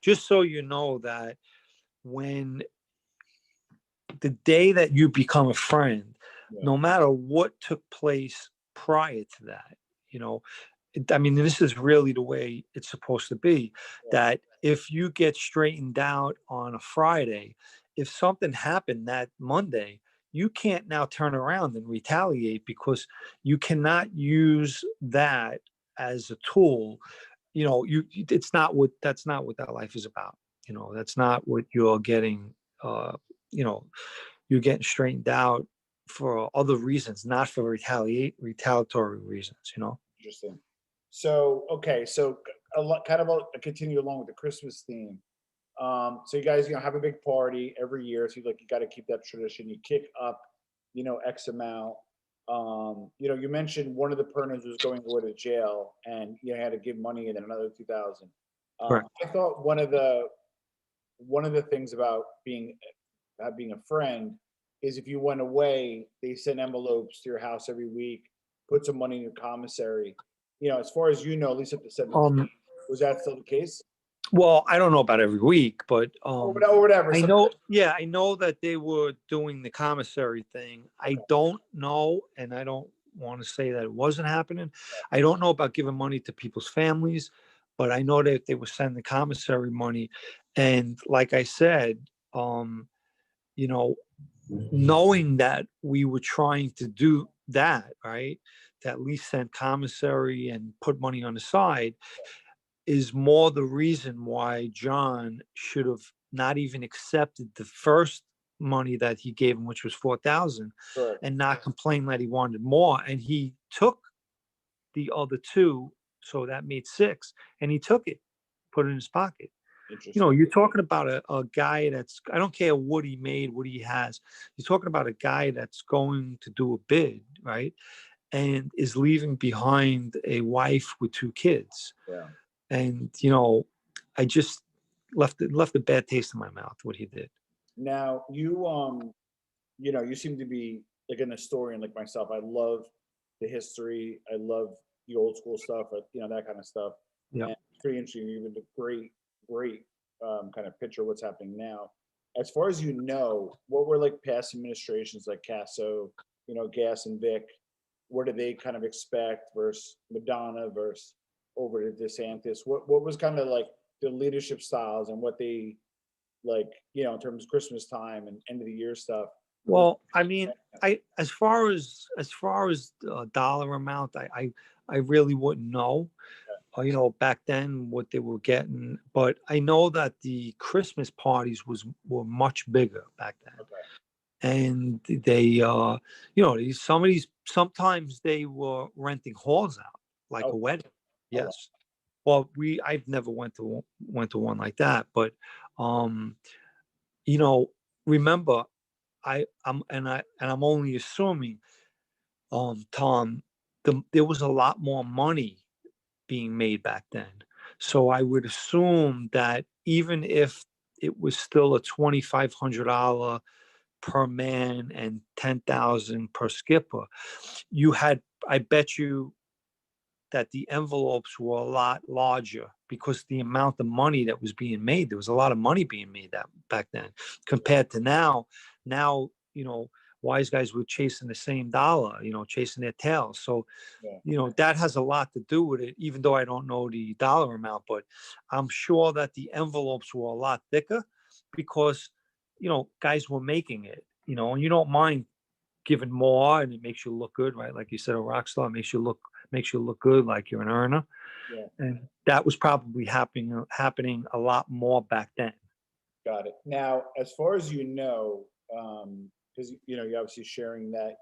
just so you know that when the day that you become a friend, Yeah. no matter what took place prior to that, you know, I mean, this is really the way it's supposed to be, that if you get straightened out on a Friday, if something happened that Monday, you can't now turn around and retaliate, because you cannot use that as a tool. That's not what that life is about. That's not what you're getting. You know, you're getting straightened out for other reasons, not for retaliatory reasons. Interesting. So, okay, so a lot, kind of continue along with the Christmas theme. So you guys, have a big party every year. So you got to keep that tradition. You kick up, X amount. You mentioned one of the partners was going away to jail, and had to give money and then another 2,000. Correct. I thought one of the things about being a friend is if you went away, they send envelopes to your house every week, put some money in your commissary. As far as at least up to 17, Um, was that still the case? well, I don't know about every week, but Or whatever. I know, yeah, I know that they were doing the commissary thing. I don't know, and I don't want to say that it wasn't happening. I don't know about giving money to people's families, but I know that they were sending commissary money. And like I said, you know, knowing that we were trying to do that, right, to at least send commissary and put money on the side, is more the reason why John should have not even accepted the first money that he gave him, which was 4,000, Sure. and not complain that he wanted more. And he took the other two, so that made six, and he took it, put it in his pocket. You're talking about a guy that's, I don't care what he made, what he has. You're talking about a guy that's going to do a bid, right? And is leaving behind a wife with two kids. Yeah. And, I just left a bad taste in my mouth, what he did. Now you seem to be like an historian like myself. I love the history. I love the old school stuff, that kind of stuff. Yeah. And it's pretty interesting. Even the great kind of picture of what's happening now. As far as what were like past administrations like Casso, Gas and Vic? What do they kind of expect versus Madonna versus over to DeSantis? What was kind of like the leadership styles and what they like, in terms of Christmas time and end of the year stuff? Well, I mean, as far as dollar amount, I really wouldn't know. Back then what they were getting, but I know that the Christmas parties were much bigger back then. Okay. And they, sometimes they were renting halls out, like a wedding. Yes. Well, I've never went to one like that, but, remember, I'm only assuming, Tom, there was a lot more money being made back then. So I would assume that even if it was still a $2,500 per man and 10,000 per skipper, I bet you that the envelopes were a lot larger, because the amount of money that was being made, there was a lot of money being made that back then compared to now. Now, wise guys were chasing the same dollar, chasing their tails. So, that has a lot to do with it, even though I don't know the dollar amount, but I'm sure that the envelopes were a lot thicker because, guys were making it, and you don't mind giving more, and it makes you look good, right? Like you said, a rock star makes you look good, like you're an earner. Yeah. And that was probably happening a lot more back then. Got it. Now, as far as because you're obviously sharing that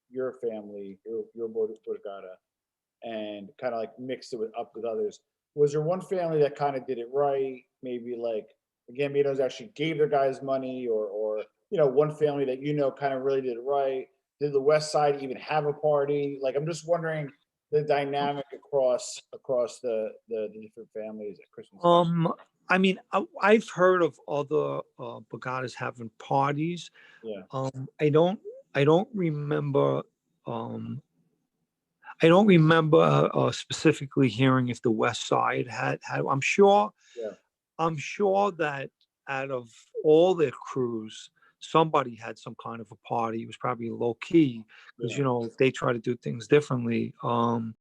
your family, your Borgata, and kind of like mixed it up with others. Was there one family that kind of did it right? Maybe like the Gambinos actually gave their guys money, or one family that kind of really did it right. Did the West Side even have a party? Like, I'm just wondering the dynamic across the different families at Christmas time. I mean, I've heard of other Borgatas having parties. Yeah. I don't remember. I don't remember specifically hearing if the West Side had. I'm sure. Yeah. I'm sure that out of all their crews, somebody had some kind of a party. It was probably low key because Yeah. they try to do things differently.